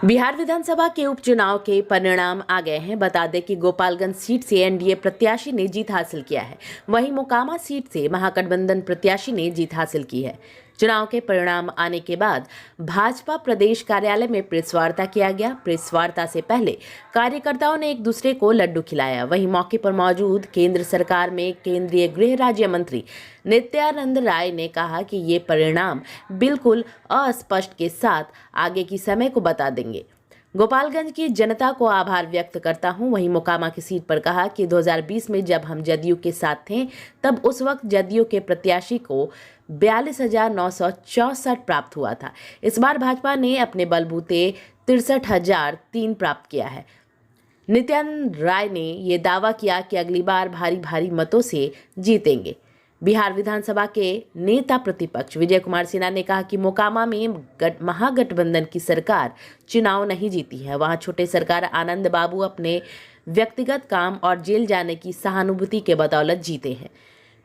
बिहार विधानसभा के उपचुनाव के परिणाम आ गए हैं। बता दें कि गोपालगंज सीट से एनडीए प्रत्याशी ने जीत हासिल किया है, वहीं मोकामा सीट से महागठबंधन प्रत्याशी ने जीत हासिल की है। चुनाव के परिणाम आने के बाद भाजपा प्रदेश कार्यालय में प्रेस वार्ता किया गया। प्रेस वार्ता से पहले कार्यकर्ताओं ने एक दूसरे को लड्डू खिलाया। वहीं मौके पर मौजूद केंद्र सरकार में केंद्रीय गृह राज्य मंत्री नित्यानंद राय ने कहा कि ये परिणाम बिल्कुल अस्पष्ट के साथ आगे की समय को बता देंगे। गोपालगंज की जनता को आभार व्यक्त करता हूं। वहीं मोकामा की सीट पर कहा कि 2020 में जब हम जदयू के साथ थे तब उस वक्त जदयू के प्रत्याशी को 42,964 प्राप्त हुआ था। इस बार भाजपा ने अपने बलबूते 63,003 प्राप्त किया है। नित्यानंद राय ने ये दावा किया कि अगली बार भारी भारी मतों से जीतेंगे। बिहार विधानसभा के नेता प्रतिपक्ष विजय कुमार सिन्हा ने कहा कि मोकामा में महागठबंधन की सरकार चुनाव नहीं जीती है, वहां छोटे सरकार आनंद बाबू अपने व्यक्तिगत काम और जेल जाने की सहानुभूति के बदौलत जीते हैं।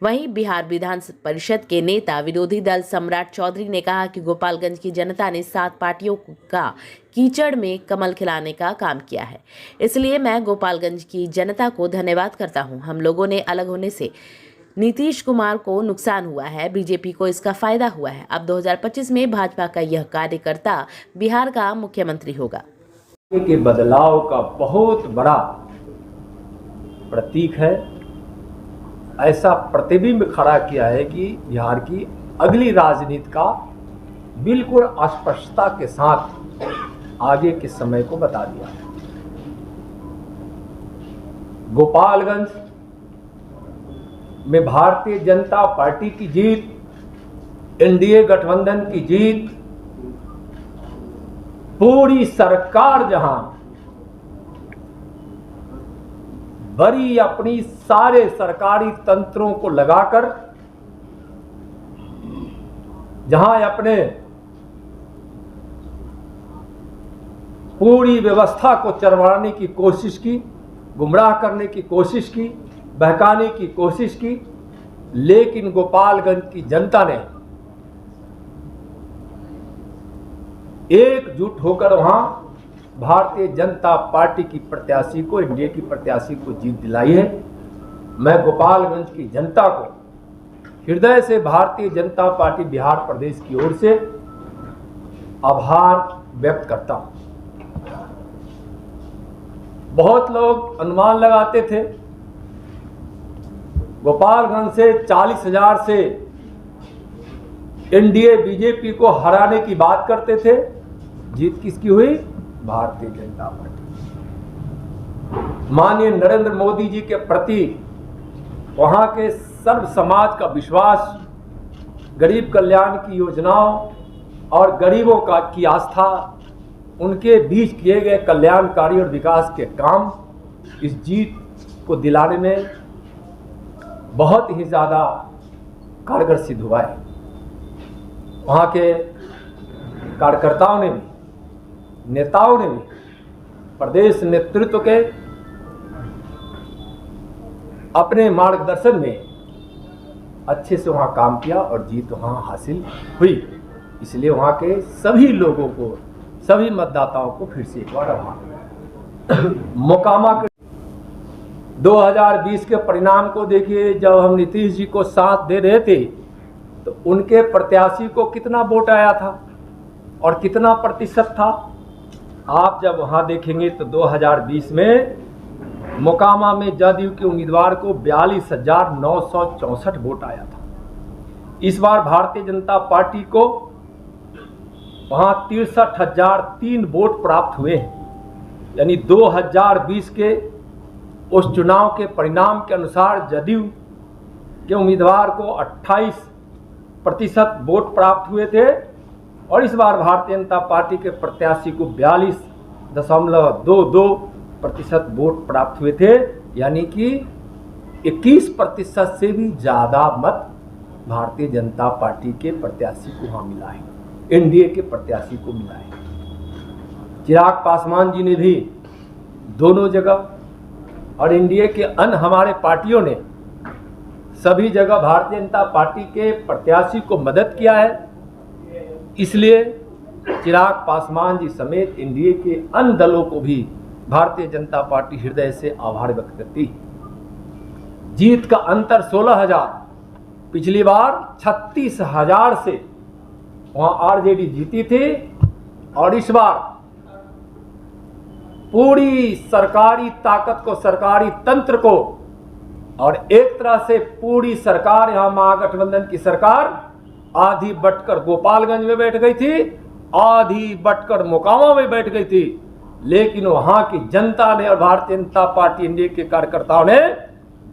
वहीं बिहार विधान परिषद के नेता विरोधी दल सम्राट चौधरी ने कहा कि गोपालगंज की जनता ने 7 पार्टियों का कीचड़ में कमल खिलाने का काम किया है, इसलिए मैं गोपालगंज की जनता को धन्यवाद करता हूं। हम लोगों ने अलग होने से नीतीश कुमार को नुकसान हुआ है, बीजेपी को इसका फायदा हुआ है। अब 2025 में भाजपा का यह कार्यकर्ता बिहार का मुख्यमंत्री होगा। के बदलाव का बहुत बड़ा प्रतीक है। ऐसा प्रतिबिंब खड़ा किया है कि बिहार की अगली राजनीति का बिल्कुल स्पष्टता के साथ आगे के समय को बता दिया है। गोपालगंज में भारतीय जनता पार्टी की जीत, एनडीए गठबंधन की जीत, पूरी सरकार जहां बड़ी अपनी सारे सरकारी तंत्रों को लगाकर जहां अपने पूरी व्यवस्था को चरमराने की कोशिश की, गुमराह करने की कोशिश की, बहकाने की कोशिश की, लेकिन गोपालगंज की जनता ने एकजुट होकर वहां भारतीय जनता पार्टी की प्रत्याशी को, एनडीए की प्रत्याशी को जीत दिलाई है। मैं गोपालगंज की जनता को हृदय से भारतीय जनता पार्टी बिहार प्रदेश की ओर से आभार व्यक्त करता हूं। बहुत लोग अनुमान लगाते थे, गोपालगंज से 40,000 से एनडीए बीजेपी को हराने की बात करते थे। जीत किसकी हुई? भारतीय जनता पार्टी। माननीय नरेंद्र मोदी जी के प्रति वहां के सर्व समाज का विश्वास, गरीब कल्याण की योजनाओं और गरीबों की आस्था, उनके बीच किए गए कल्याणकारी और विकास के काम इस जीत को दिलाने में बहुत ही ज्यादा कारगर सिद्ध हुआ है। वहां के कार्यकर्ताओं ने भी, नेताओं ने भी, प्रदेश नेतृत्व के अपने मार्गदर्शन में अच्छे से वहां काम किया और जीत वहां हासिल हुई। इसलिए वहां के सभी लोगों को, सभी मतदाताओं को फिर से एक बार आभार। मोकामा के 2020 के परिणाम को देखिए। जब हम नीतीश जी को साथ दे रहे थे तो उनके प्रत्याशी को कितना वोट आया था और कितना प्रतिशत था। आप जब वहां देखेंगे तो 2020 में मोकामा में जदयू के उम्मीदवार को 42,964 वोट आया था। इस बार भारतीय जनता पार्टी को वहां 63,003 वोट प्राप्त हुए हैं। यानी 2020 के उस चुनाव के परिणाम के अनुसार जदयू के उम्मीदवार को 28% वोट प्राप्त हुए थे और इस बार भारतीय जनता पार्टी के प्रत्याशी को 42.22% वोट प्राप्त हुए थे। यानी कि 21% से भी ज़्यादा मत भारतीय जनता पार्टी के प्रत्याशी को वहाँ मिला है, एनडीए के प्रत्याशी को मिला है। चिराग पासवान जी ने भी दोनों जगह और एनडीए के अन्य हमारे पार्टियों ने सभी जगह भारतीय जनता पार्टी के प्रत्याशी को मदद किया है। इसलिए चिराग पासवान जी समेत एनडीए के अन्य दलों को भी भारतीय जनता पार्टी हृदय से आभार व्यक्त करती है। जीत का अंतर 16,000, पिछली बार 36,000 से वहां आरजेडी जीती थी, और इस बार पूरी सरकारी ताकत को, सरकारी तंत्र को, और एक तरह से पूरी सरकार, यहां महागठबंधन की सरकार आधी बटकर गोपालगंज में बैठ गई थी, आधी बटकर मोकामा में बैठ गई थी, लेकिन वहां की जनता ने और भारतीय जनता पार्टी एनडीए के कार्यकर्ताओं ने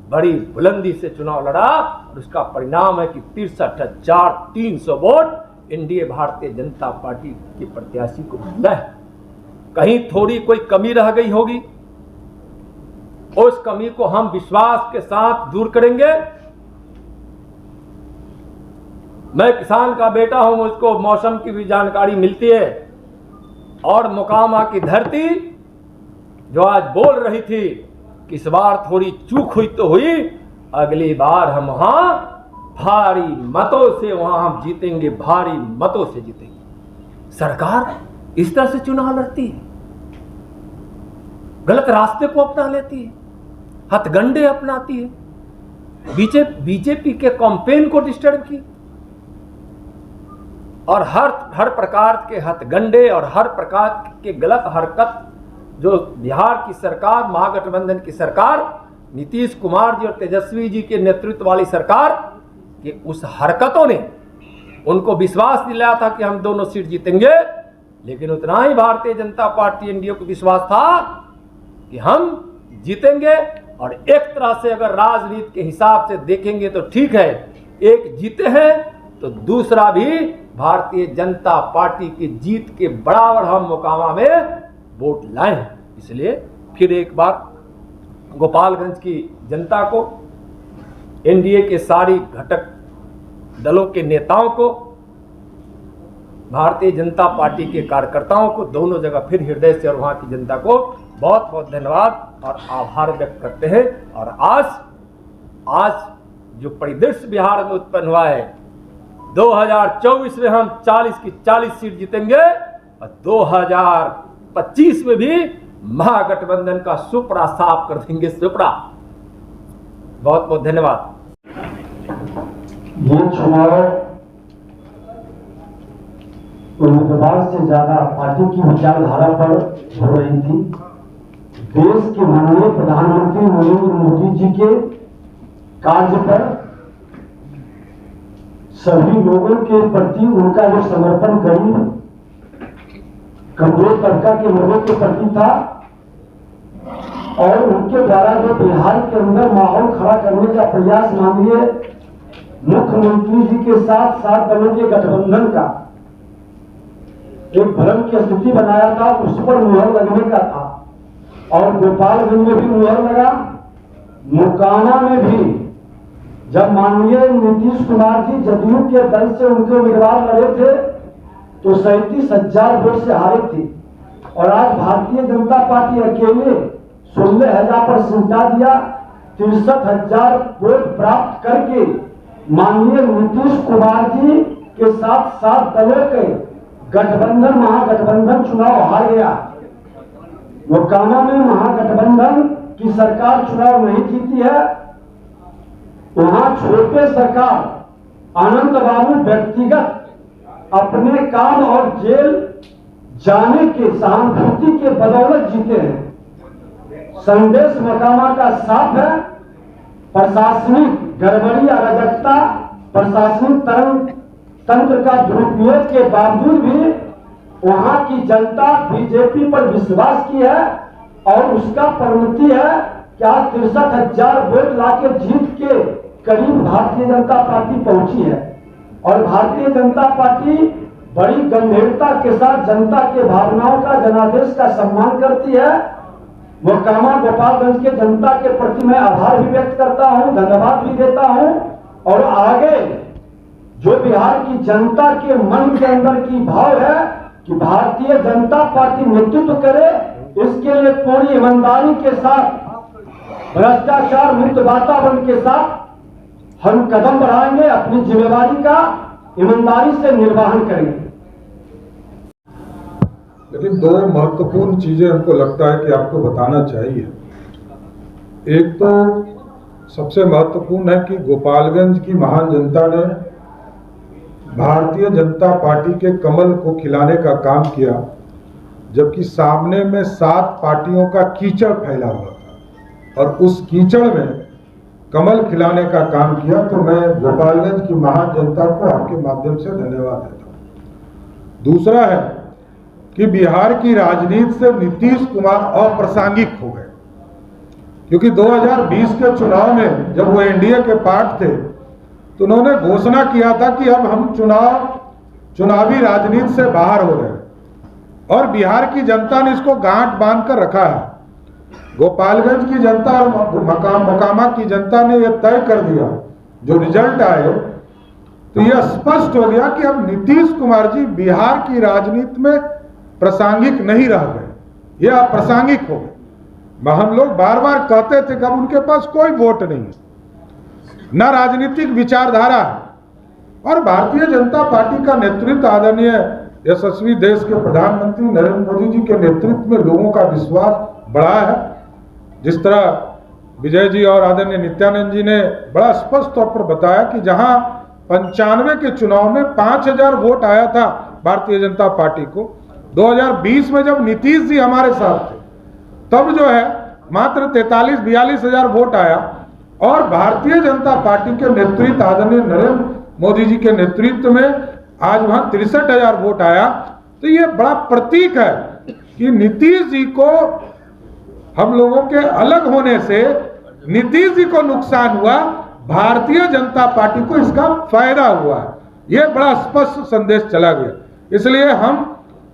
बड़ी बुलंदी से चुनाव लड़ा, और उसका परिणाम है कि 63,300 vote NDA Bharatiya Janata party के प्रत्याशी को मिला है। कहीं थोड़ी कोई कमी रह गई होगी, उस कमी को हम विश्वास के साथ दूर करेंगे। मैं किसान का बेटा हूं, मुझको मौसम की भी जानकारी मिलती है, और मोकामा की धरती जो आज बोल रही थी कि इस बार थोड़ी चूक हुई तो हुई, अगली बार हम वहां भारी मतों से वहां हम जीतेंगे, भारी मतों से जीतेंगे। सरकार इस तरह से चुनाव लड़ती है, गलत रास्ते को अपना लेती है, हथगंडे अपनाती है, बीजेपी के कैंपेन को डिस्टर्ब की, और हर प्रकार के हथगंडे और हर प्रकार के गलत हरकत जो बिहार की सरकार, महागठबंधन की सरकार, नीतीश कुमार जी और तेजस्वी जी के नेतृत्व वाली सरकार की उस हरकतों ने उनको विश्वास दिलाया था कि हम दोनों सीट जीतेंगे, लेकिन उतना ही भारतीय जनता पार्टी एनडीए को विश्वास था कि हम जीतेंगे। और एक तरह से अगर राजनीति के हिसाब से देखेंगे तो ठीक है, एक जीते हैं तो दूसरा भी भारतीय जनता पार्टी की जीत के बराबर हम मोकामा में वोट लाए हैं। इसलिए फिर एक बार गोपालगंज की जनता को, एनडीए के सारी घटक दलों के नेताओं को, भारतीय जनता पार्टी के कार्यकर्ताओं को, दोनों जगह फिर हृदय से और वहां की जनता को बहुत बहुत धन्यवाद और आभार व्यक्त करते हैं। और आज जो परिदृश्य बिहार में उत्पन्न हुआ है, 2024 में हम 40 की 40 सीट जीतेंगे, और 2025 में भी महागठबंधन का सुपड़ा साफ कर देंगे, सुपड़ा। बहुत बहुत धन्यवाद। ये चुनाव उम्मीदवार से ज्यादा पार्टी की विचारधारा पर हो रही थी। देश के माननीय प्रधानमंत्री नरेंद्र मोदी जी के कार्य पर सभी लोगों के प्रति उनका जो समर्पण गरीब कमजोर तबका के लोगों के प्रति था, और उनके द्वारा जो बिहार के अंदर माहौल खड़ा करने का प्रयास माननीय मुख्यमंत्री जी के साथ सात दलों के गठबंधन का एक भ्रम की स्थिति बनाया था, उस पर मुहर लगने का था। और गोपालगंज में भी मुहर लगा, मोकामा में भी जब माननीय नीतीश कुमार जी जदयू के दल से उनके उम्मीदवार लड़े थे तो 37,000 वोट से हारे थे, और आज भारतीय जनता पार्टी अकेले 16,000 पर सिमटा दिया। 63,000 वोट प्राप्त करके माननीय नीतीश कुमार जी के साथ सात दलों के गठबंधन, महागठबंधन चुनाव हार गया। मोकामा में महागठबंधन की सरकार चुनाव नहीं जीती है, वहां छोटे सरकार आनंद बाबू व्यक्तिगत अपने काम और जेल जाने के सहानुभूति के बदौलत जीते हैं। संदेश मोकामा का साफ है, प्रशासनिक गड़बड़ी, अराजकता, प्रशासनिक तंत्र का दुरुपयोग के बावजूद भी वहां की जनता बीजेपी पर विश्वास की है, और उसका परिणति है कि आज 63,000 वोट लाके जीत के करीब भारतीय जनता पार्टी पहुंची है। और भारतीय जनता पार्टी बड़ी गंभीरता के साथ जनता के भावनाओं का, जनादेश का सम्मान करती है। मोकामा गोपालगंज के जनता के प्रति मैं आभार भी व्यक्त करता हूं, धन्यवाद भी देता हूं, और आगे जो बिहार की जनता के मन के अंदर की भाव है कि भारतीय जनता पार्टी नेतृत्व करे, इसके लिए पूरी ईमानदारी के साथ, भ्रष्टाचार मुक्त वातावरण के साथ हम कदम बढ़ाएंगे, अपनी जिम्मेवारी का ईमानदारी से निर्वहन करेंगे। लेकिन दो महत्वपूर्ण चीजें हमको लगता है कि आपको बताना चाहिए। एक तो सबसे महत्वपूर्ण है कि गोपालगंज की महान जनता ने भारतीय जनता पार्टी के कमल को खिलाने का काम किया, जबकि सामने में 7 पार्टियों का कीचड़ फैला हुआ था और उस कीचड़ में कमल खिलाने का काम किया। तो मैं गोपालगंज की महान जनता को आपके माध्यम से धन्यवाद देता हूं। दूसरा है कि बिहार की राजनीति से नीतीश कुमार अप्रासंगिक हो गए, क्योंकि 2020 के चुनाव में जब वो एनडीए के पार्ट थे तो उन्होंने घोषणा किया था कि अब हम चुनावी राजनीति से बाहर हो रहे हैं और बिहार की जनता ने इसको गांठ बांध कर रखा है। गोपालगंज की जनता और मोकामा की जनता ने यह तय कर दिया, जो रिजल्ट आए तो यह स्पष्ट हो गया कि अब नीतीश कुमार जी बिहार की राजनीति में प्रासंगिक नहीं रह गए, यह अप्रासंगिक हो गए। हम लोग बार बार कहते थे कि अब उनके पास कोई वोट नहीं है, न राजनीतिक विचारधारा, और भारतीय जनता पार्टी का नेतृत्व आदरणीय यशस्वी देश के प्रधानमंत्री नरेंद्र मोदी जी के नेतृत्व में लोगों का विश्वास बढ़ा है। जिस तरह विजय जी और आदरणीय नित्यानंद जी ने बड़ा स्पष्ट तौर पर बताया कि जहां 95 के चुनाव में 5000 वोट आया था भारतीय जनता पार्टी को, 2020 में जब नीतीश जी हमारे साथ थे तब जो है मात्र 43-42 हजार वोट आया, और भारतीय जनता पार्टी के नेतृत्व आदरणीय नरेंद्र मोदी जी के नेतृत्व में आज वहां 63,000 वोट आया। तो ये बड़ा प्रतीक है कि नीतीश जी को, हम लोगों के अलग होने से नीतीश जी को नुकसान हुआ, भारतीय जनता पार्टी को इसका फायदा हुआ है। ये बड़ा स्पष्ट संदेश चला गया। इसलिए हम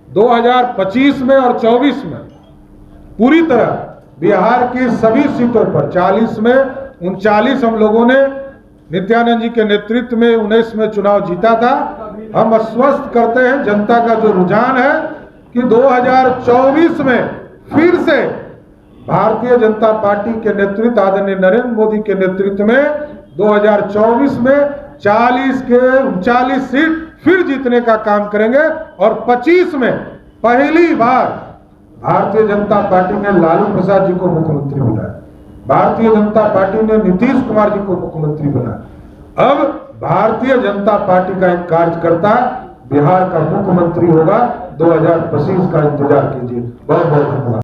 2025 में और 24 में पूरी तरह बिहार की सभी सीटों पर 40 में 39 हम लोगों ने नित्यानंद जी के नेतृत्व में 19 में चुनाव जीता था। हम आश्वस्त करते हैं जनता का जो रुझान है कि 2024 में फिर से भारतीय जनता पार्टी के नेतृत्व आदरणीय नरेंद्र मोदी के नेतृत्व में 2024 में 40 के 39 सीट फिर जीतने का काम करेंगे, और 25 में पहली बार भारतीय जनता पार्टी ने लालू प्रसाद जी को मुख्यमंत्री बनाया, भारतीय जनता पार्टी ने नीतीश कुमार जी को मुख्यमंत्री बनाया। अब भारतीय जनता पार्टी का एक कार्यकर्ता बिहार का मुख्यमंत्री होगा। 2025 का इंतजार कीजिए। बहुत बहुत धन्यवाद।